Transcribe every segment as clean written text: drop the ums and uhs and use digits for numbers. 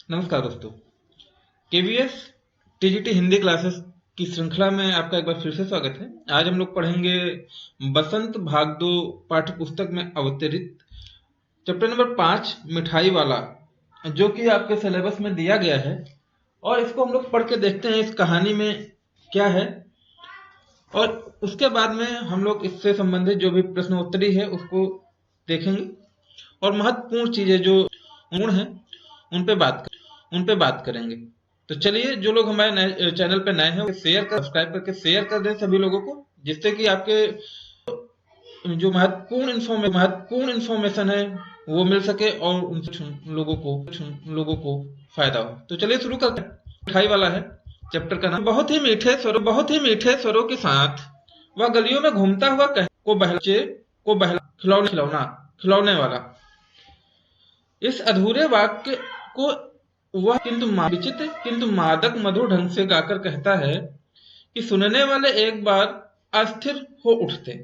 नमस्कार दोस्तों। KVS TGT Hindi classes की श्रृंखला में आपका एक बार फिर से स्वागत है। आज हम लोग पढ़ेंगे बसंत भाग 2 पाठ्य पुस्तक में अवतरित चैप्टर नंबर 5 मिठाई वाला, जो कि आपके सिलेबस में दिया गया है। और इसको हम लोग पढ़ के देखते हैं इस कहानी में क्या है, और उसके बाद में हम लोग इससे संबंधित जो भी प्रश्नोत्तरी है उसको देखेंगे और महत्वपूर्ण चीजें जो गुण हैं उन पे बात करेंगे। तो चलिए, जो लोग हमारे चैनल पे नए हैं वो सब्सक्राइब करके शेयर कर दें सभी लोगों को, जिससे कि आपके जो महत्वपूर्ण इंफॉर्मेशन है वो मिल सके और उन लोगों को फायदा हो। तो चलिए शुरू करते हैं। मिठाई वाला है चैप्टर का नाम। बहुत ही मीठे स्वरों के साथ वह गलियों में घूमता हुआ खिलौने वाला। इस अधूरे वाक्य को वह विचित्र किंतु मादक मधुर ढंग से गाकर कहता है कि सुनने वाले एक बार अस्थिर हो उठते।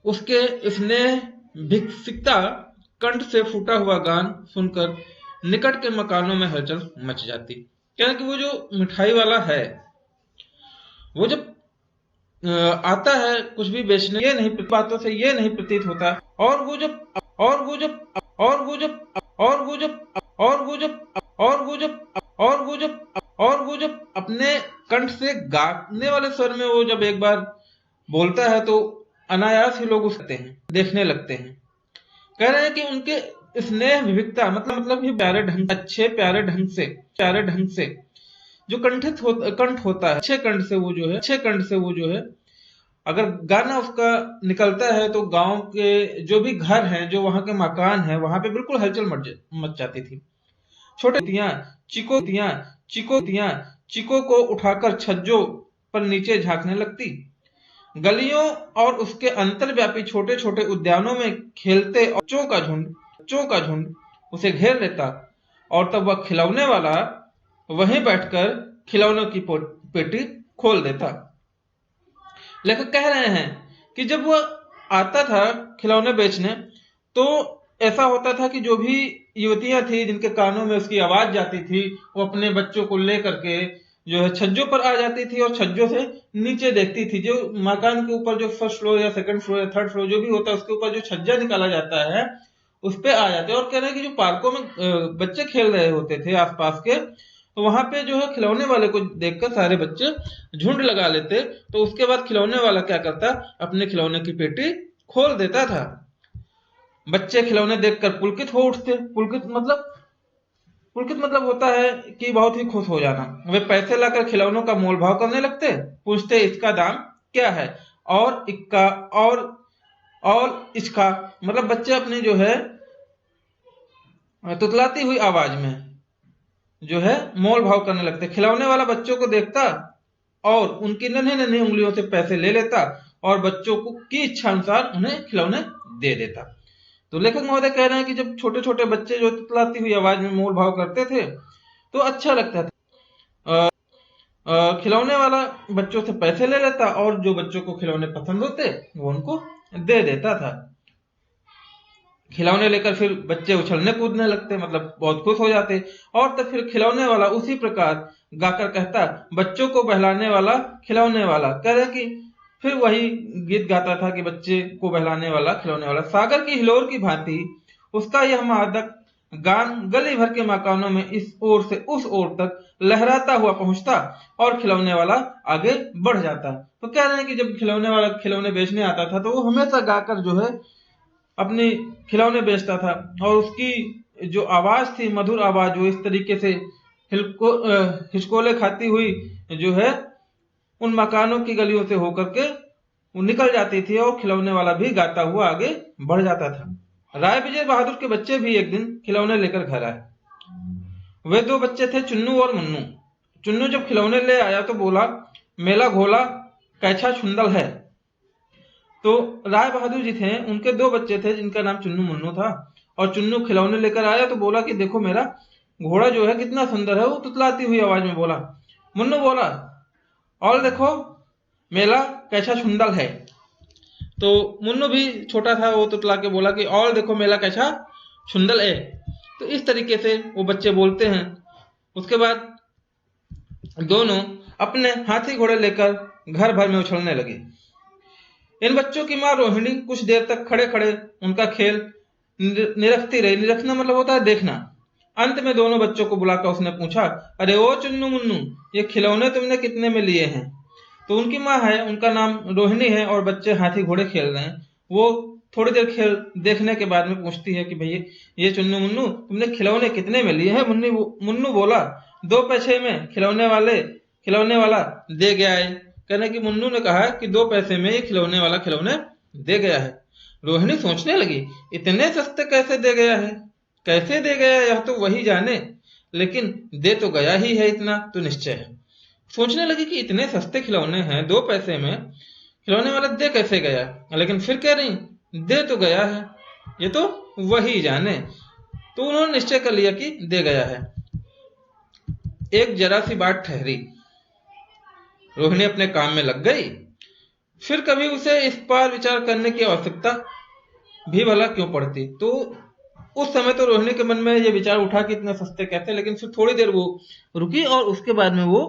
उसके स्नेह भिक्षिकता कंठ से फूटा हुआ गान सुनकर निकट के मकानों में हलचल मच जाती। क्या कि वो जो मिठाई वाला है, वो जब आता है कुछ भी बेचने, ये नहीं बातों से ये नहीं प्रतीत होता। और वो जब अपने कंठ से गाने वाले स्वर में वो जब एक बार बोलता है तो अनायास ही लोग उसके देखने लगते हैं। कह रहे हैं कि उनके स्नेह विविधता मतलब ही प्यारे ढंग से जो कंठ होता है, अच्छे कंठ से वो जो है अगर गाना उसका निकलता है तो गांव के जो भी घर हैं, जो वहां के मकान हैं, वहां पे बिल्कुल हलचल मच जाती थी। छोटे चिको को उठाकर छज्जों पर नीचे झांकने लगती। गलियों और उसके अंतर्व्यापी छोटे छोटे उद्यानों में खेलते बच्चों का झुंड उसे घेर लेता, और तब वह खिलौने वाला वहीं बैठकर खिलौनों की पेटी खोल देता। लेखक कह रहे हैं कि जब वह आता था खिलौने बेचने, तो ऐसा होता था कि जो भी युवतियां थी जिनके कानों में उसकी आवाज जाती थी, वो अपने बच्चों को लेकर के जो है छज्जों पर आ जाती थी और छज्जों से नीचे देखती थी। जो मकान के ऊपर जो फर्स्ट फ्लोर या सेकंड फ्लोर या थर्ड फ्लोर जो भी होता है, उसके ऊपर जो छज्जा निकाला जाता है उस पे आ जाते। और कह रहे हैं कि जो पार्कों में बच्चे खेल रहे होते थे आसपास के, तो वहां पे जो है खिलौने वाले को देखकर सारे बच्चे झुंड लगा लेते। तो उसके बाद खिलौने वाला क्या करता, अपने खिलौने की पेटी खोल देता था। बच्चे खिलौने देखकर पुलकित हो उठते। पुलकित मतलब होता है कि बहुत ही खुश हो जाना। वे पैसे लाकर खिलौनों का मोल भाव करने लगते, पूछते इसका दाम क्या है, और इक्का और इसका मतलब बच्चे अपनी जो है तुतलाती हुई आवाज में जो है मोल भाव करने लगते। खिलौने वाला बच्चों को देखता और उनकी नन्ही उंगलियों से पैसे ले लेता और बच्चों की इच्छा अनुसार उन्हें खिलौने दे देता। तो लेखक महोदय कह रहे हैं कि जब छोटे छोटे बच्चे जो तुतलाती हुई आवाज में मोल भाव करते थे तो अच्छा लगता था। खिलौने वाला बच्चों से पैसे ले लेता और जो बच्चों को खिलौने पसंद होते वो उनको दे देता था। खिलौने लेकर फिर बच्चे उछलने कूदने लगते, मतलब बहुत खुश हो जाते। और तब फिर खिलौने वाला उसी प्रकार गाकर कहता, बच्चों को बहलाने वाला खिलौने वाला। कह रहे कि फिर वही गीत गाता था कि बच्चे को बहलाने वाला खिलौने वाला। सागर की हिलोर की भांति उसका यह मादक गान गली भर के मकानों में इस ओर से उस ओर तक लहराता हुआ पहुंचता और खिलौने वाला आगे बढ़ जाता। तो कह रहे हैं कि जब खिलौने वाला खिलौने बेचने आता था तो वो हमेशा गाकर जो है अपने खिलौने बेचता था, और उसकी जो आवाज थी, मधुर आवाज, वो इस तरीके से हिचकोले खाती हुई जो है उन मकानों की गलियों से होकर के वो निकल जाती थी, और खिलौने वाला भी गाता हुआ आगे बढ़ जाता था। राय विजय बहादुर के बच्चे भी एक दिन खिलौने लेकर घर आए। वे दो बच्चे थे, चुन्नू और मुन्नू। चुन्नू जब खिलौने ले आया तो बोला, मेला घोला कैछा छुंदल है। तो राय बहादुर जी थे, उनके दो बच्चे थे जिनका नाम चुन्नू मुन्नू था। और चुन्नू खिलौने लेकर आया तो बोला कि देखो मेरा घोड़ा जो है कितना सुंदर है। वो तुतलाती हुई आवाज में बोला। मुन्नू बोला, और देखो मेला कैसा छुंदल है। तो मुन्नू भी छोटा था, वो तुतला के बोला कि और देखो मेला कैसा छुंदल है। तो इस तरीके से वो बच्चे बोलते हैं। उसके बाद दोनों अपने हाथी घोड़े लेकर घर भर में उछलने लगे। इन बच्चों की माँ रोहिणी कुछ देर तक खड़े खड़े उनका खेल निरखती रही। निरखना मतलब होता है देखना। अंत में दोनों बच्चों को बुलाकर उसने पूछा, अरे ओ चुन्नू मुन्नू, ये खिलौने तुमने कितने में लिए हैं? तो उनकी माँ है, उनका नाम रोहिणी है, और बच्चे हाथी घोड़े खेल रहे हैं। वो थोड़ी देर खेल देखने के बाद में पूछती है कि भैया ये चुन्नू मुन्नू तुमने खिलौने कितने में लिए हैं? मुन्नू बोला, 2 पैसे में खिलौने वाला दे गया है। कहने की मुन्नू ने कहा कि 2 पैसे में ये खिलौने वाला खिलौने दे गया है। रोहिणी सोचने लगी, इतने सस्ते कैसे दे गया है, कैसे दे गया यह तो वही जाने, लेकिन दे तो गया ही है, इतना तो निश्चय है। सोचने लगी कि इतने सस्ते खिलौने हैं, 2 पैसे में खिलौने वाला दे कैसे गया, लेकिन फिर कह रही दे तो गया है, ये तो वही जाने। तो उन्होंने निश्चय कर लिया कि दे गया है। एक जरा सी बात ठहरी, रोहिणी अपने काम में लग गई। फिर कभी उसे इस पर विचार करने की आवश्यकता भी भला क्यों पड़ती। तो उस समय तो रोहिणी के मन में ये विचार उठा कि इतने सस्ते कैसे, लेकिन फिर थोड़ी देर वो रुकी और उसके बाद में वो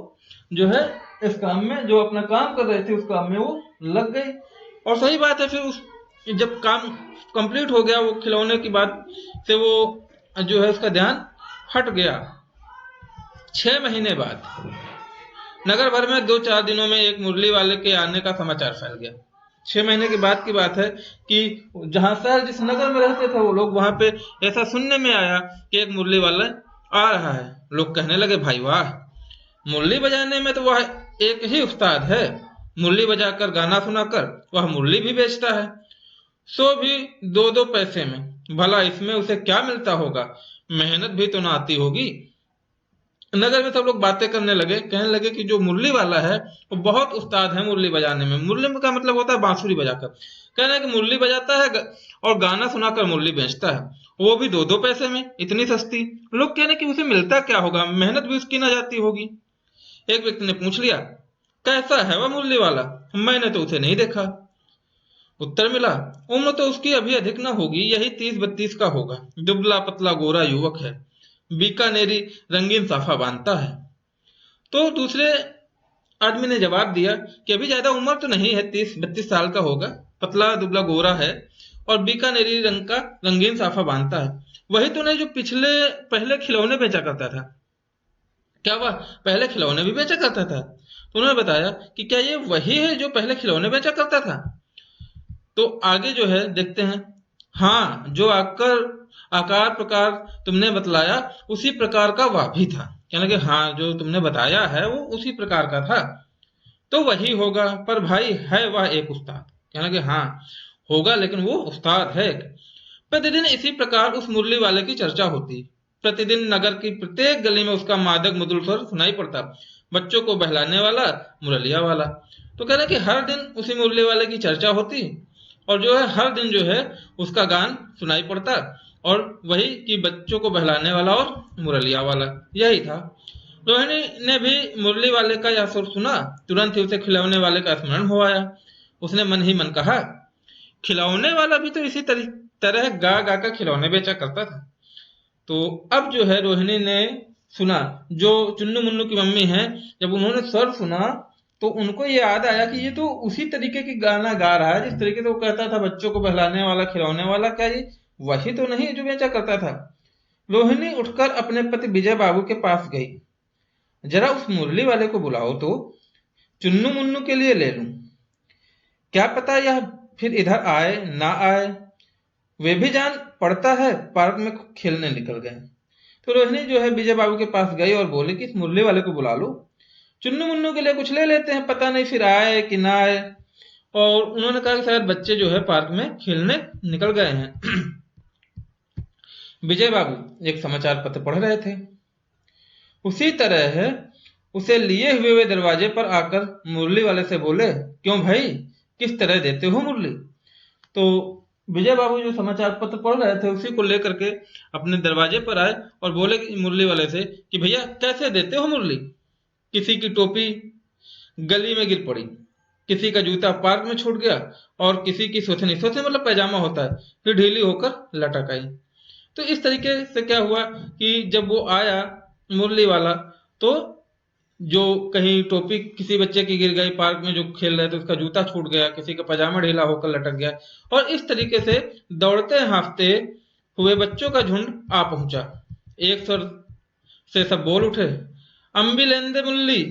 जो है इस काम में, जो अपना काम कर रहे थे उस काम में वो लग गई। और सही बात है, फिर उस जब काम कंप्लीट हो गया, वो खिलौने की बात से वो जो है उसका ध्यान हट गया। 6 महीने बाद नगर भर में 2-4 दिनों में एक मुरली वाले के आने का समाचार फैल गया। 6 महीने के बाद की बात है कि जहां शहर जिस नगर में रहते थे वो लोग, वहां पे ऐसा सुनने में आया कि एक मुरली वाला आ रहा है। लोग कहने लगे, भाई वाह, मुरली बजाने में तो वह एक ही उस्ताद है, मुरली बजाकर गाना सुनाकर वह मुरली भी बेचता है, सो भी 2-2 पैसे में। भला इसमें उसे क्या मिलता होगा, मेहनत भी तो ना आती होगी। नगर में सब लोग बातें करने लगे, कहने लगे कि जो मुरली वाला है वो बहुत उस्ताद है मुरली बजाने में। मुरली का मतलब होता है बांसुरी बजाकर। कहना है कि मुरली बजाता है और गाना सुनाकर मुरली बेचता है, वो भी 2-2 पैसे में, इतनी सस्ती। लोग कहने कि उसे मिलता क्या होगा, मेहनत भी उसकी ना जाती होगी। एक व्यक्ति ने पूछ लिया, कैसा है वह मुरली वाला, मैंने तो उसे नहीं देखा। उत्तर मिला, उम्र तो उसकी अभी अधिक ना होगी, यही 30-32 का होगा, दुबला पतला गोरा युवक है, बीकानेरी रंगीन साफा बांधता है। तो दूसरे आदमी ने जवाब दिया कि अभी ज्यादा उम्र तो नहीं है, 30-32 साल का होगा, पतला दुबला गोरा है और बीकानेरी रंग का रंगीन साफा बांधता है। वही तो नहीं जो पहले खिलौने बेचा करता था। क्या वह पहले खिलौने भी बेचा करता था? तो उन्होंने बताया कि क्या ये वही है जो पहले खिलौने बेचा करता था? तो आगे जो है देखते हैं, हाँ, जो आकार प्रकार तुमने बतलाया उसी प्रकार का वह भी था। कहने लगे, हाँ, जो तुमने बताया है वो उसी प्रकार का था, तो वही होगा, पर भाई है वह एक उस्ताद। कहने लगे, हाँ होगा, लेकिन वो उस्ताद है। प्रतिदिन इसी प्रकार उस मुरली वाले की चर्चा होती। प्रतिदिन नगर की प्रत्येक गली में उसका मादक मधुर स्वर सुनाई पड़ता, बच्चों को बहलाने वाला मुरलिया वाला। तो कह रहे कि हर दिन उसी मुरली वाले की चर्चा होती और जो है हर दिन जो है उसका गान सुनाई पड़ता, और वही कि बच्चों को बहलाने वाला और मुरलिया वाला, यही था। रोहिणी ने भी मुरली वाले का यह सुर सुना, तुरंत ही उसे खिलौने वाले का स्मरण हो आया। उसने मन ही मन कहा, खिलौने वाला भी तो इसी तरह गा गा कर खिलौने बेचा करता था। तो अब जो है रोहिणी ने सुना, जो चुन्नू मुन्नू की मम्मी है, जब उन्होंने स्वर सुना तो उनको ये याद आया कि ये तो उसी तरीके की गाना गा रहा है जिस तरीके से वो कहता था बच्चों को बहलाने वाला खिलौने वाला, क्या ये वही तो नहीं जो बेचा करता था? रोहिणी उठकर अपने पति विजय बाबू के पास गई। जरा उस मुरली वाले को बुलाओ तो चुन्नू मुन्नू के लिए ले लूं, क्या पता यह फिर इधर आए ना आए, वे भी जान पड़ता है पार्क में खेलने निकल गए। तो रोहिणी जो है विजय बाबू के पास गई और बोली कि इस मुरली वाले को बुला लो, चुन्नू मुन्नू के लिए कुछ ले लेते हैं, पता नहीं फिर आए कि ना आए। और उन्होंने कहा कि शायद बच्चे जो है पार्क में खेलने निकल गए हैं। विजय बाबू एक समाचार पत्र पढ़ रहे थे। उसी तरह है उसे लिए हुए वे दरवाजे पर आकर मुरली वाले से बोले, क्यों भाई, किस तरह देते हो मुरली? तो विजय बाबू जो समाचार पत्र पढ़ रहे थे उसी को लेकर के अपने दरवाजे पर आए और बोले मुरली वाले से कि भैया कैसे देते हो मुरली? किसी की टोपी गली में गिर पड़ी, किसी का जूता पार्क में छूट गया और किसी की सोथनी मतलब पैजामा होता है, फिर ढीली होकर लटक आई। तो इस तरीके से क्या हुआ कि जब वो आया मुरली वाला, तो जो कहीं टोपी किसी बच्चे की गिर गई, पार्क में जो खेल रहे थे उसका जूता छूट गया, किसी का पजामा ढीला होकर लटक गया, और इस तरीके से दौड़ते हाँफते हुए बच्चों का झुंड आ पहुंचा। एक स्वर से सब बोल उठे, अम्बी लेंदे मुल्ली,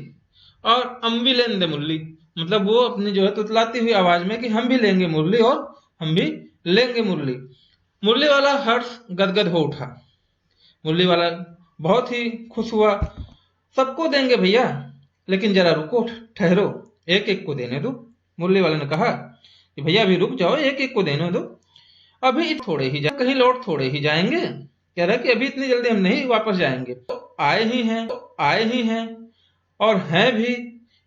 और अम्बी लेंदे मुल्ली, मतलब वो अपनी जो है तुतलाती हुई आवाज में कि हम भी लेंगे मुरली और हम भी लेंगे मुरली। मुरली वाला हर्ष गदगद हो उठा। मुरली वाला बहुत ही खुश हुआ। सबको देंगे भैया, लेकिन जरा रुको, ठहरो, एक एक को देने दो। मुरली वाले ने कहा कि भैया अभी रुक जाओ, एक एक को देने दो, अभी थोड़े ही कहीं लौट थोड़े ही जाएंगे। कह रहा कि अभी इतनी जल्दी हम नहीं वापस जाएंगे, तो आए ही हैं और हैं भी।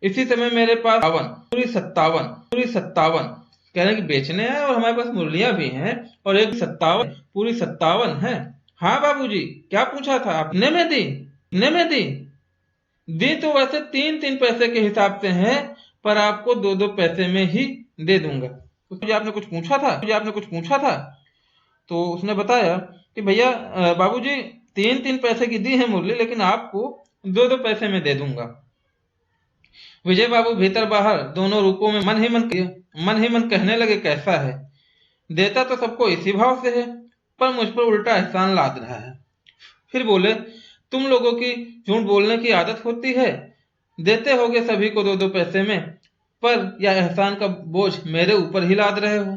इसी समय मेरे पास पूरी सत्तावन कह रहे कि बेचने हैं, और हमारे पास मुरलियां भी हैं, और एक 57 पूरी 57 है। हाँ बाबूजी, क्या पूछा था आपने? में दी तो वैसे 3-3 पैसे के हिसाब से हैं, पर आपको 2-2 पैसे में ही दे दूंगा। मुझे आपने कुछ पूछा था? तो उसने बताया कि भैया बाबूजी 3-3 पैसे की दी है मुरली, लेकिन आपको 2-2 पैसे में दे दूंगा। विजय बाबू भीतर बाहर दोनों रूपों में मन ही मन कहने लगे, कैसा है, देता तो सबको इसी भाव से है, पर मुझ पर उल्टा एहसान लाद रहा है। फिर बोले, तुम लोगों की झूठ बोलने की आदत होती है, देते होगे सभी को 2-2 पैसे में, पर यह एहसान का बोझ मेरे ऊपर ही लाद रहे हो।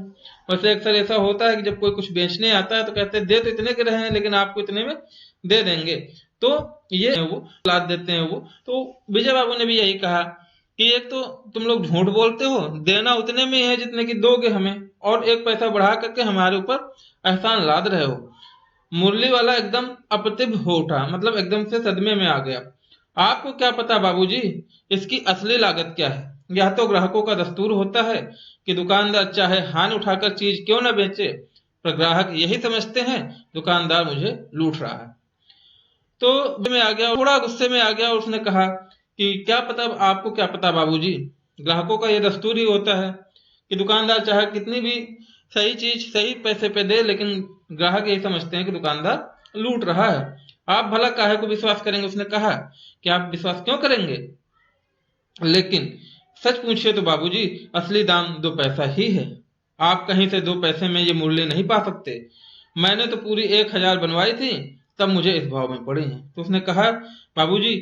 वैसे अक्सर ऐसा होता है कि जब कोई कुछ बेचने आता है तो कहते हैं दे तो इतने के रहे हैं, लेकिन आपको इतने में दे देंगे, तो ये वो लाद देते हैं वो। तो विजय बाबू ने भी यही कहा कि एक तो तुम लोग झूठ बोलते हो, देना उतने में है जितने की दोगे हमें, और 1 पैसा बढ़ा करके हमारे ऊपर एहसान लाद रहे हो। मुरली वाला एकदम अप्रतिभ हो उठा, मतलब एकदम से सदमे में आ गया। आपको क्या पता बाबूजी, इसकी असली लागत क्या है? यह तो ग्राहकों का दस्तूर होता है कि दुकानदार चाहे हान उठाकर चीज क्यों न बेचे, पर ग्राहक यही समझते हैं दुकानदार मुझे लूट रहा है। तो में आ गया, थोड़ा गुस्से में आ गया, और उसने कहा कि क्या पता, आपको क्या पता बाबूजी, ग्राहकों का यह दस्तूर ही होता है कि दुकानदार चाहे कितनी भी सही चीज सही पैसे पे दे, लेकिन ग्राहक यही समझते हैं कि दुकानदार लूट रहा है। आप भला काहे को विश्वास करेंगे? उसने कहा कि आप विश्वास क्यों करेंगे, लेकिन सच पूछिए तो बाबूजी, असली दाम 2 पैसा ही है। आप कहीं से 2 पैसे में ये मुरली नहीं पा सकते। मैंने तो पूरी 1000 बनवाई थी, तब मुझे इस भाव में पड़ी है। तो उसने कहा, बाबूजी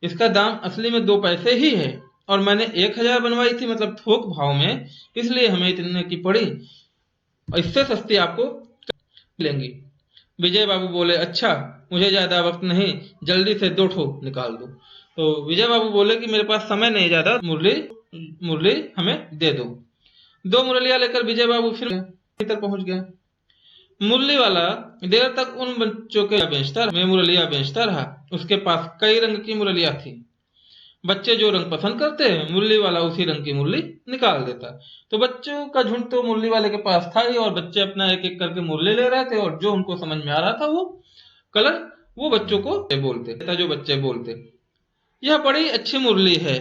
इसका दाम असली में 2 पैसे ही है, और मैंने 1000 बनवाई थी, मतलब थोक भाव में, इसलिए हमें इतने की पड़ी, और इससे सस्ती आपको लेंगी। विजय बाबू बोले, अच्छा मुझे ज्यादा वक्त नहीं, जल्दी से 2 ठो निकाल दो। तो विजय बाबू बोले कि मेरे पास समय नहीं ज्यादा, मुरली हमें दे दो। 2 मुरलियां लेकर विजय बाबू फिर भीतर पहुंच गए। मुरली वाला देर तक उन बच्चों के मुरलियां बेचता रहा। उसके पास कई रंग की मुरलियां थी। बच्चे जो रंग पसंद करते हैं, मुरली वाला उसी रंग की मुरली निकाल देता। तो बच्चों का झुंड तो मुरली वाले के पास था ही, और बच्चे अपना एक एक करके मुरली ले रहे थे, और जो उनको समझ में आ रहा था वो कलर वो बच्चों को बोलते, जो बच्चे बोलते, यह बड़ी अच्छी मुरली है,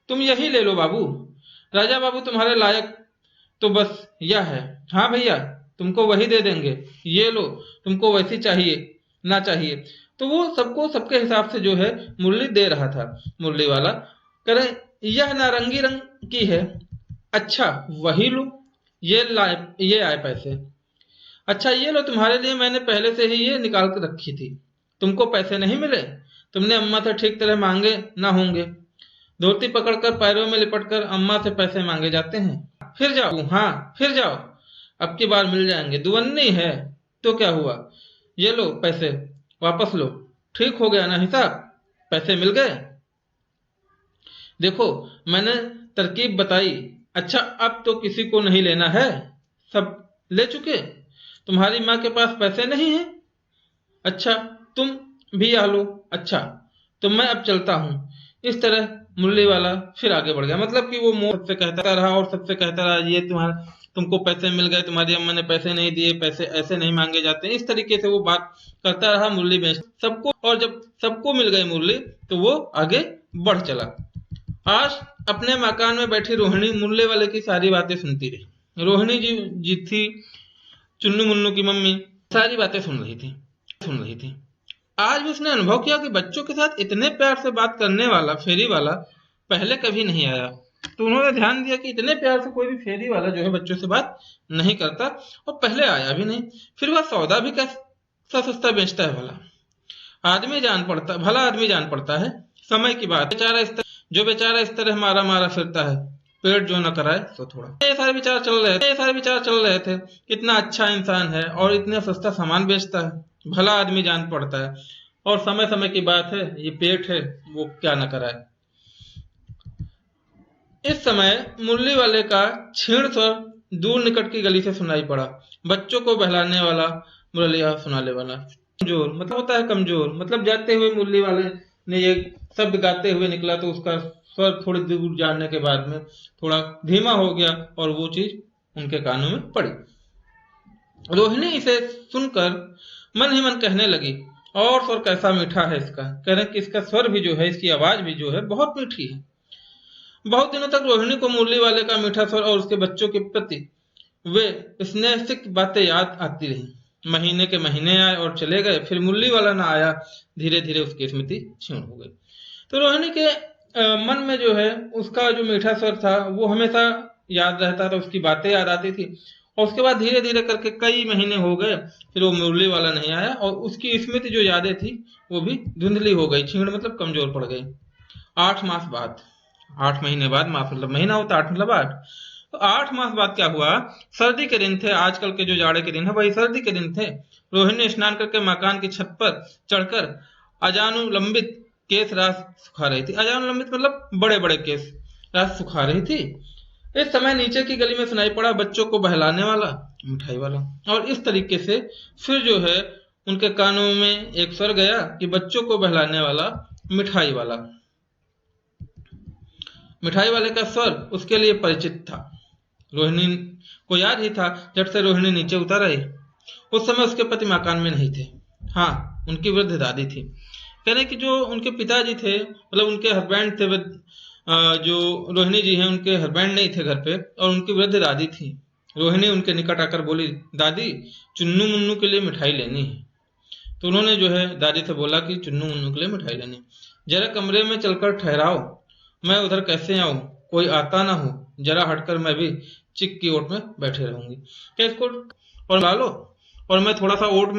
तुम यही ले लो बाबू। राजा बाबू तुम्हारे लायक तो बस यह है। हाँ भैया, तुमको वही दे देंगे, ये लो, तुमको वैसी चाहिए ना चाहिए। तो वो सबको सबके हिसाब से जो है मुरली दे रहा था। मुरली वाला कह रहे, यह नारंगी रंग की है। अच्छा वही लो, ये आए पैसे। अच्छा ये लो, तुम्हारे लिए मैंने पहले से ही ये निकाल कर रखी थी। तुमको पैसे नहीं मिले? तुमने अम्मा से ठीक तरह मांगे ना होंगे। धोती पकड़कर पैरों में लिपटकर अम्मा से पैसे मांगे जाते हैं। फिर जाओ, हाँ फिर जाओ, अब की बार मिल जाएंगे, दुवन्नी है तो क्या हुआ, ये लो पैसे वापस लो। ठीक हो गया ना हिसाब, पैसे मिल गए। देखो मैंने तरकीब बताई। अच्छा अब तो किसी को नहीं लेना है, सब ले चुके। तुम्हारी माँ के पास पैसे नहीं है? अच्छा तुम भी आ लो। अच्छा तो मैं अब चलता हूँ। इस तरह मुरली वाला फिर आगे बढ़ गया। मतलब कि वो सबसे कहता रहा और सबसे कहता रहा, ये तुमको पैसे मिल गए, तुम्हारी अम्मा ने पैसे नहीं दिए, पैसे ऐसे नहीं मांगे जाते। इस तरीके से वो बात करता रहा मुरली बेच सबको, और जब सबको मिल गई मुरली तो वो आगे बढ़ चला। आज अपने मकान में बैठी रोहिणी मुरली वाले की सारी बातें सुनती रही। रोहिणी जी थी चुन्नू मुन्नू की मम्मी। सारी बातें सुन रही थी। आज भी उसने अनुभव किया कि बच्चों के साथ इतने प्यार से बात करने वाला फेरी वाला पहले कभी नहीं आया। तो उन्होंने ध्यान दिया कि इतने प्यार से कोई भी फेरी वाला जो है बच्चों से बात नहीं करता, और पहले आया भी नहीं। फिर वह सौदा भी कैसा सस्ता बेचता है भला आदमी जान पड़ता है। समय की बात, बेचारा इस तरह मारा मारा फिरता है, पेट जो न कराए सो थोड़ा। ये सारे विचार चल रहे थे, कितना अच्छा इंसान है और इतना सस्ता सामान बेचता है, भला आदमी जान पड़ता है, और समय समय की बात है, ये पेट है वो क्या न कराए। इस समय मुरली वाले का क्षीण स्वर दूर निकट की गली से सुनाई पड़ा। बच्चों को बहलाने वाला, मुरलिया सुनाने वाला। कमजोर मतलब होता है कमजोर, मतलब जाते हुए मुरली वाले ने ये शब्द गाते हुए निकला तो उसका स्वर थोड़ी दूर जाने के बाद में थोड़ा धीमा हो गया और वो चीज उनके कानों में पड़ी। रोहिणी इसे सुनकर मन ही मन कहने लगी, और स्वर कैसा मीठा है इसका। कह रहे कि इसका स्वर भी जो है, इसकी आवाज भी जो है बहुत मीठी है। बहुत दिनों तक रोहिणी को मुरली वाले का मीठा स्वर और उसके बच्चों के प्रति वे स्नेहिक बातें याद आती रही। महीने के महीने आए और चले गए, फिर मुरली वाला ना आया। धीरे धीरे उसकी स्मृति क्षीण हो गई। तो रोहिणी के मन में जो है उसका जो मीठा स्वर था वो हमेशा याद रहता था, उसकी बातें याद आती थी। और उसके बाद धीरे धीरे करके कई महीने हो गए, फिर वो मुरली वाला नहीं आया और उसकी स्मृति जो यादें थी वो भी धुंधली हो गई, क्षीण मतलब कमजोर पड़ गई। 8 मास बाद, 8 महीने बाद, माफ मतलब महीना होता 8 मतलब 8, तो 8 मास बाद क्या हुआ, सर्दी के दिन थे। आजकल के जो जाड़े के दिन है वही सर्दी के दिन थे। रोहिणी स्नान करके मकान की छत पर चढ़कर अजानुलंबित केस रास सुखा रही थी। अजानुलंबित मतलब बड़े बड़े केस रास सुखा रही थी। इस समय नीचे की गली में सुनाई पड़ा बच्चों को बहलाने वाला, मिठाई वाला। और इस तरीके से फिर जो है उनके कानों में एक स्वर गया कि बच्चों को बहलाने वाला, मिठाई वाला। मिठाई वाले का स्वर उसके लिए परिचित था। रोहिणी को याद ही था। जब से रोहिणी नीचे उतर आई उस समय उसके पति मकान में नहीं थे। हाँ, उनकी वृद्ध दादी थी। कहने कि जो उनके पिताजी थे, मतलब उनके हस्बैंड थे, जो रोहिणी जी हैं उनके हस्बैंड नहीं थे घर पे, और उनकी वृद्ध दादी थी। रोहिणी उनके निकट आकर बोली, दादी चुन्नू मुन्नू के लिए मिठाई लेनी है। तो उन्होंने जो है दादी से बोला कि चुन्नू मुन्नू के लिए मिठाई लेनी, जरा कमरे में चलकर ठहराओ, मैं उधर कैसे आऊं, कोई आता ना हो, जरा हटकर मैं भी चिक की ओट में बैठे रहूंगी। क्या इसको और ला लो, और मैं थोड़ा सा ओट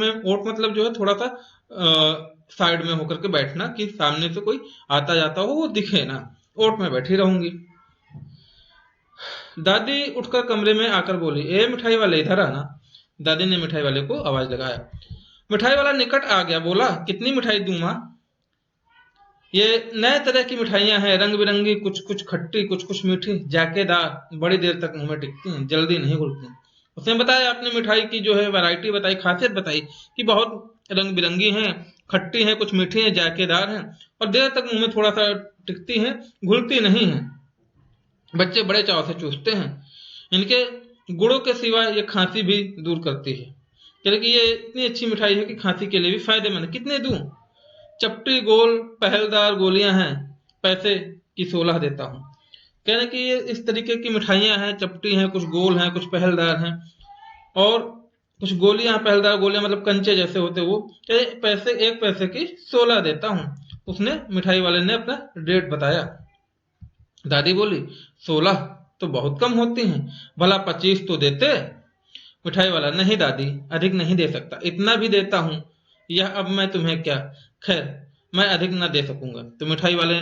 मतलब जो है थोड़ा सा साइड में होकर के बैठना कि सामने से कोई आता जाता हो वो दिखे ना, ओट में बैठी रहूंगी। दादी उठकर कमरे में आकर बोली, ए मिठाई वाले इधर आना। दादी ने मिठाई वाले को आवाज लगाया। मिठाई वाला निकट आ गया, बोला, कितनी मिठाई दूं मां? ये नए तरह की मिठाइयां हैं, रंग बिरंगी, कुछ कुछ खट्टी, कुछ कुछ मीठी, जायकेदार, बड़ी देर तक मुंह में टिकती हैं, जल्दी नहीं घुलती। उसने बताया, अपनी मिठाई की जो है वैरायटी बताई, खासियत बताई कि बहुत रंग बिरंगी हैं, खट्टी हैं, कुछ मीठी हैं, जायकेदार हैं, और देर तक मुंह में थोड़ा सा टिकती हैं, घुलती नहीं हैं। बच्चे बड़े चाव से चूसते हैं। इनके गुड़ों के सिवा ये खांसी भी दूर करती है। क्योंकि ये इतनी अच्छी मिठाई है कि खांसी के लिए भी फायदेमंद है। कितने दूं? चपटी गोल पहलदार गोलियां हैं, पैसे की 16 देता हूं। कहने की ये इस तरीके की मिठाइयां हैं, चपटी हैं, कुछ गोल हैं, कुछ पहलदार हैं, और कुछ गोलियां, पहलदार गोलियां मतलब कंचे जैसे होते वो, पैसे 1 पैसे की 16 देता हूं। उसने मिठाई वाले ने अपना रेट बताया। दादी बोली, 16 तो बहुत कम होती हैं, भला 25 तो देते। मिठाई वाला, नहीं दादी, अधिक नहीं दे सकता, इतना भी देता हूं, यह अब मैं तुम्हें क्या, खैर मैं अधिक न दे सकूंगा। तो मिठाई वाले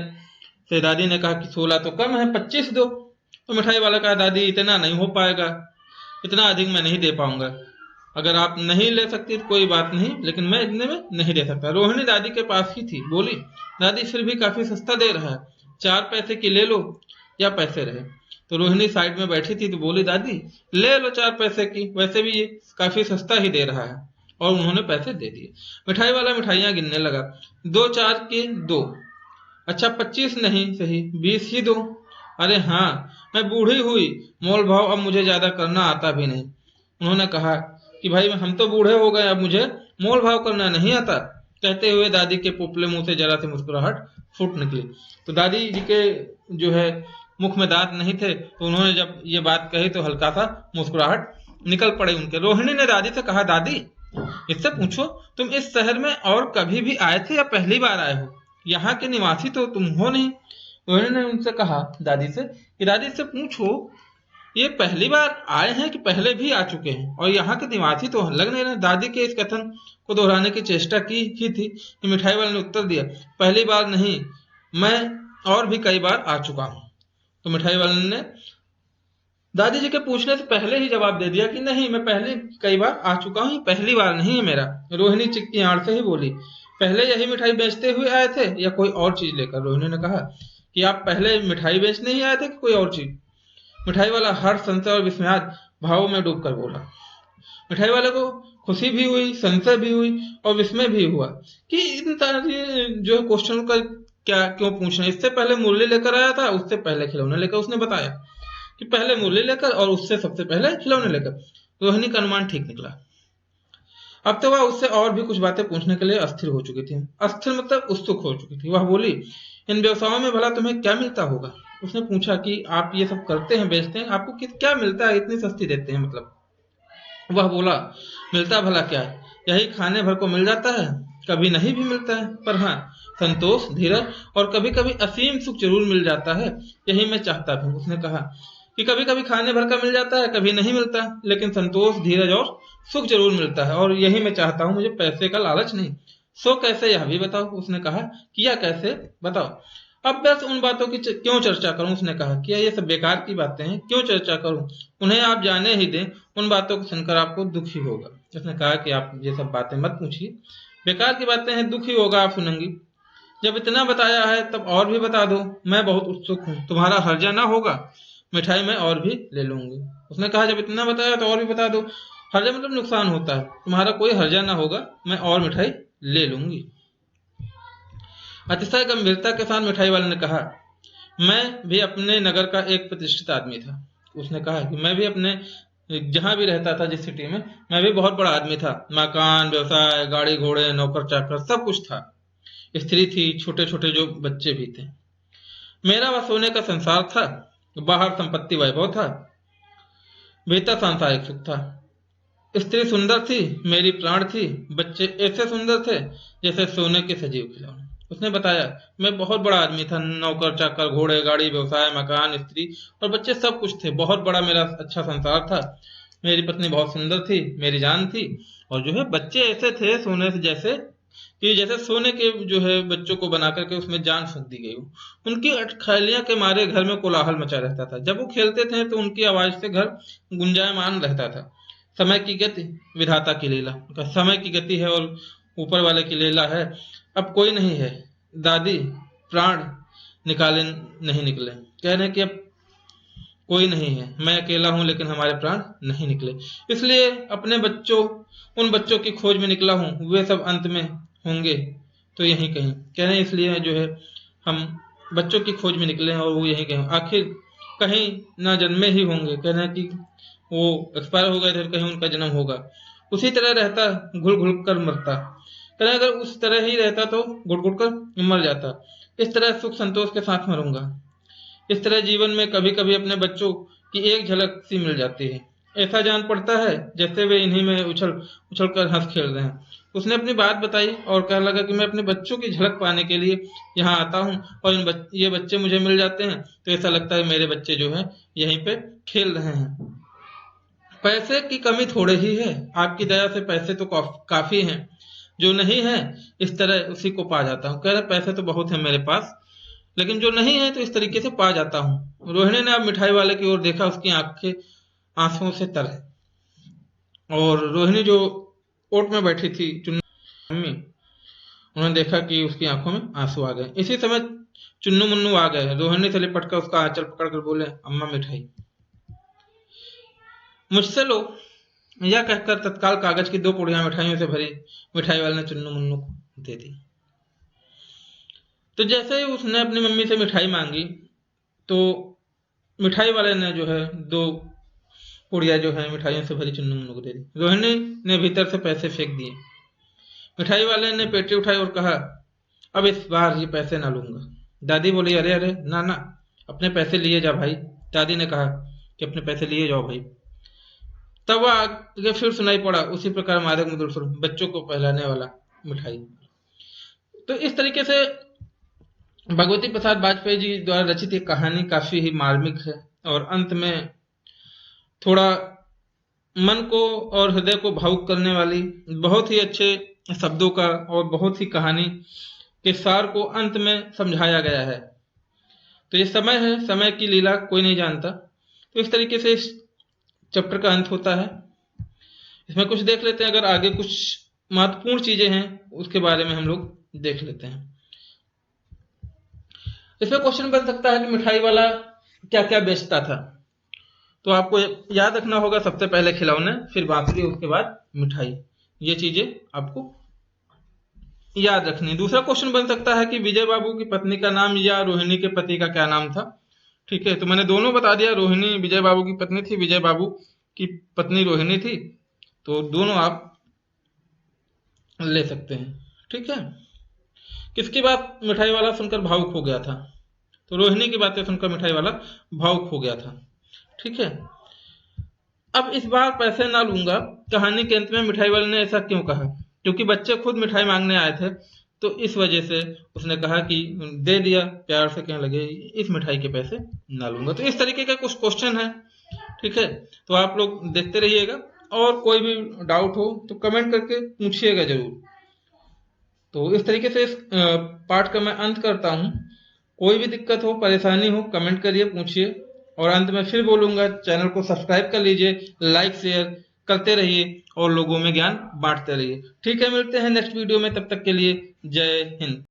से दादी ने कहा कि 16 तो कम है, 25 दो। तो मिठाई वाला कहा, दादी इतना नहीं हो पाएगा, इतना अधिक मैं नहीं दे पाऊंगा। अगर आप नहीं ले सकती तो कोई बात नहीं, लेकिन मैं इतने में नहीं दे सकता। रोहिणी दादी के पास ही थी, बोली, दादी फिर भी काफी सस्ता दे रहा है, 4 पैसे की ले लो या पैसे रहे। तो रोहिणी साइड में बैठी थी तो बोली, दादी ले लो 4 पैसे की, वैसे भी ये काफी सस्ता ही दे रहा है। और उन्होंने पैसे दे दिए। मिठाई वाला मिठाइयां गिनने लगा, 2 4 के 2, अच्छा 25 नहीं सही 20 ही दो। अरे हाँ, मैं बूढ़ी हुई, मोल भाव अब मुझे ज्यादा करना आता भी नहीं। उन्होंने कहा कि भाई हम तो बूढ़े हो गए, अब मुझे मोल भाव करना नहीं आता। कहते हुए दादी के पोपले मुंह से जरा सी मुस्कुराहट फूट निकली। तो दादी जी के जो है मुख में दांत नहीं थे, तो उन्होंने जब ये बात कही तो हल्का सा मुस्कुराहट निकल पड़े उनके। रोहिणी ने दादी से कहा, दादी इससे पूछो, तुम इस शहर में और कभी भी आए थे या पहली बार आए हो? यहाँ के निवासी तो तुम हो नहीं। रोहिणी ने उनसे कहा, दादी से, कि दादी से पूछो ये पहली बार आए हैं कि पहले भी आ चुके हैं, और यहाँ के निवासी तो लग नहीं रहे। दादी के इस कथन को दोहराने की चेष्टा की थी कि मिठाई वाले ने उत्तर दिया, पहली बार नहीं, मैं और भी कई बार आ चुका हूँ। तो मिठाई वाले ने दादी जी के पूछने से पहले ही जवाब दे दिया कि नहीं, मैं पहले कई बार आ चुका हूँ, पहली बार नहीं है मेरा। रोहिणी चिक्की आड़ से ही बोली, पहले यही मिठाई बेचते हुए आए थे या कोई और चीज लेकर? रोहिणी ने कहा कि आप पहले मिठाई बेचने ही आए थे कि कोई और चीज? मिठाई वाला हर्ष, संशय और विस्मयाद भावों में डूबकर बोला। मिठाई वाले को खुशी भी हुई, संशय भी हुई और विस्मय भी हुआ कि इन जो क्वेश्चन का क्या क्यों पूछ रहे हैं। इससे पहले मुरली लेकर आया था, उससे पहले खिलौने लेकर। उसने बताया कि पहले मुरली लेकर और उससे सबसे पहले खिलौने लेकर। रोहिणी का अनुमान ठीक निकला। अब तो वह उससे और भी कुछ बातें पूछने के लिए अस्थिर हो चुकी थी। अस्थिर मतलब उत्सुक हो चुकी थी। वह बोली, इन व्यवसायों में भला तुम्हें क्या मिलता होगा? उसने पूछा कि आप ये सब करते हैं, बेचते हैं, आपको क्या मिलता है, इतनी सस्ती देते हैं मतलब? वह बोला, मिलता भला क्या है, यही खाने भर को मिल जाता है, कभी नहीं भी मिलता है, पर हाँ संतोष, धीरज और कभी कभी असीम सुख जरूर मिल जाता है, यही मैं चाहता हूँ। उसने कहा कि कभी कभी खाने भर का मिल जाता है, कभी नहीं मिलता, लेकिन संतोष, धीरज और सुख जरूर मिलता है, और यही मैं चाहता हूँ, मुझे पैसे का लालच नहीं। सो कैसे, यह भी बताओ। उसने कहा, किया कैसे बताओ। अब बस उन बातों की क्यों चर्चा करूं? उसने कहा, क्या ये सब बेकार की बातें हैं, क्यों चर्चा करूं? उन्हें आप जाने ही दें, उन बातों को सुनकर आपको दुख ही होगा। उसने कहा कि आप ये सब बातें मत पूछिए, बेकार की बातें हैं, दुख ही होगा आप सुनेंगी। जब इतना बताया है तब और भी बता दो, मैं बहुत उत्सुक हूँ, तुम्हारा हर्जा ना होगा, मिठाई मैं और भी ले लूंगी। उसने कहा, जब इतना बताया तो और भी बता दो। हर्जा मतलब नुकसान होता है, तुम्हारा कोई हर्जा ना होगा, मैं और मिठाई ले लूंगी। अतिशय गंभीरता के साथ मिठाई वाले ने कहा, मैं भी अपने नगर का एक प्रतिष्ठित आदमी था। उसने कहा कि मैं भी अपने जहां भी रहता था, जिस सिटी में, मैं भी बहुत बड़ा आदमी था, मकान, व्यवसाय, गाड़ी घोड़े, नौकर चाकर सब कुछ था, स्त्री थी, छोटे छोटे जो बच्चे भी थे। मेरा वह सोने का संसार था, बाहर संपत्ति वैभव था, भीतर सांसारिक सुख था। स्त्री सुंदर थी, मेरी प्राण थी, बच्चे ऐसे सुंदर थे जैसे सोने के सजीव खिलौने। उसने बताया, मैं बहुत बड़ा आदमी था, नौकर चाकर, घोड़े गाड़ी, व्यवसाय, मकान, स्त्री और बच्चे सब कुछ थे, बहुत बड़ा मेरा अच्छा संसार था। मेरी पत्नी बहुत सुंदर थी, मेरी जान थी, और जो है बच्चे ऐसे थे सोने से, जैसे कि जैसे सोने के जो है बच्चों को बना करके उसमें जान फूंक दी गई हो। उनकी अटखैलियां के मारे घर में कोलाहल मचा रहता था। जब वो खेलते थे तो उनकी आवाज से घर गुंजायमान रहता था। समय की गति विधाता की लीला, समय की गति है और ऊपर वाले की लीला है। अब कोई नहीं है दादी, प्राण निकाले नहीं निकले, कह रहे कि अब कोई नहीं है, मैं अकेला हूं, लेकिन हमारे प्राण नहीं निकले, इसलिए अपने बच्चों, उन बच्चों की खोज में निकला हूं, वे सब अंत में होंगे तो यहीं कहीं, कह रहे इसलिए जो है हम बच्चों की खोज में निकले हैं और वो यहीं कहीं आखिर कहीं ना जन्मे ही होंगे। कह रहे हैं कि वो एक्सपायर हो गए थे, कहीं उनका जन्म होगा, उसी तरह रहता, घुल घुल कर मरता। कह रहे अगर उस तरह ही रहता तो घुट घुट कर मर जाता, इस तरह सुख संतोष के साथ मरूंगा। इस तरह जीवन में कभी कभी अपने बच्चों की एक झलक सी मिल जाती है, ऐसा जान पड़ता है जैसे वे इन्हीं में उछल उछल कर हंस खेल रहे हैं। उसने अपनी बात बताई और कहने लगा कि मैं अपने बच्चों की झलक पाने के लिए यहाँ आता हूँ, और ये बच्चे मुझे मिल जाते हैं तो ऐसा लगता है मेरे बच्चे जो है यहीं पे खेल रहे हैं। पैसे की कमी थोड़े ही है, आपकी दया से पैसे तो काफी हैं, जो नहीं है इस तरह उसी को पा जाता हूँ। कह रहे पैसे तो बहुत है मेरे पास, लेकिन जो नहीं है तो इस तरीके से पा जाता हूँ। रोहिणी ने अब मिठाई वाले की ओर देखा, उसकी आंखें आंसुओं से तर है, और रोहिणी जो ओट में बैठी थी चुन्नू मम्मी, उन्होंने देखा कि उसकी आंखों में आंसू आ गए। इसी समय चुन्नू मुन्नू आ गए, रोहिणी से लिपट कर उसका आंचल पकड़कर बोले, अम्मा मिठाई मुझसे लो। यह कहकर तत्काल कागज की 2 पुड़ियां मिठाइयों से भरी मिठाई वाले ने चुन्नू मुन्नू को दे दी। तो जैसे ही उसने अपनी मम्मी से मिठाई मांगी तो मिठाई वाले ने जो है 2 पुड़िया जो है मिठाइयों से भरी चुन्नू मुन्नू को दे दी। रोहिणी ने भीतर से पैसे फेंक दिए। मिठाई वाले ने पेटी उठाई और कहा, अब इस बार ये पैसे ना लूंगा। दादी बोली, अरे अरे ना ना, अपने पैसे लिए जा भाई। दादी ने कहा कि अपने पैसे लिए जाओ भाई। तब वह आगे फिर सुनाई पड़ा, उसी प्रकार मादक मधुर स्वर, बच्चों को पहलाने वाला मिठाई। तो इस तरीके से भगवती प्रसाद वाजपेयी जी द्वारा रचित ये कहानी काफी ही मार्मिक है और अंत में थोड़ा मन को और हृदय को भावुक करने वाली, बहुत ही अच्छे शब्दों का और बहुत ही कहानी के सार को अंत में समझाया गया है। तो ये समय है, समय की लीला कोई नहीं जानता। तो इस तरीके से इस चैप्टर का अंत होता है। इसमें कुछ देख लेते हैं, अगर आगे कुछ महत्वपूर्ण चीजें हैं उसके बारे में हम लोग देख लेते हैं। इसमें क्वेश्चन बन सकता है कि मिठाई वाला क्या क्या बेचता था। तो आपको याद रखना होगा, सबसे पहले खिलौने, फिर बांसुरी, उसके बाद मिठाई। ये चीजें आपको याद रखनी है। दूसरा क्वेश्चन बन सकता है कि विजय बाबू की पत्नी का नाम या रोहिणी के पति का क्या नाम था। ठीक है, तो मैंने दोनों बता दिया, रोहिणी विजय बाबू की पत्नी थी, विजय बाबू की पत्नी रोहिणी थी, तो दोनों आप ले सकते हैं। ठीक है, किसकी बात मिठाई वाला सुनकर भावुक हो गया था? तो रोहिणी की बातें सुनकर मिठाई वाला भावुक हो गया था। ठीक है, अब इस बार पैसे ना लूंगा, कहानी के अंत में मिठाई वाले ने ऐसा क्यों कहा? क्योंकि बच्चे खुद मिठाई मांगने आए थे, तो इस वजह से उसने कहा कि दे दिया, प्यार से कहने लगे इस मिठाई के पैसे ना लूंगा। तो इस तरीके का कुछ क्वेश्चन है। ठीक है, तो आप लोग देखते रहिएगा और कोई भी डाउट हो तो कमेंट करके पूछिएगा जरूर। तो इस तरीके से इस पार्ट का मैं अंत करता हूं। कोई भी दिक्कत हो, परेशानी हो, कमेंट करिए, पूछिए। और अंत में फिर बोलूंगा, चैनल को सब्सक्राइब कर लीजिए, लाइक शेयर करते रहिए और लोगों में ज्ञान बांटते रहिए। ठीक है, मिलते हैं नेक्स्ट वीडियो में, तब तक के लिए जय हिंद।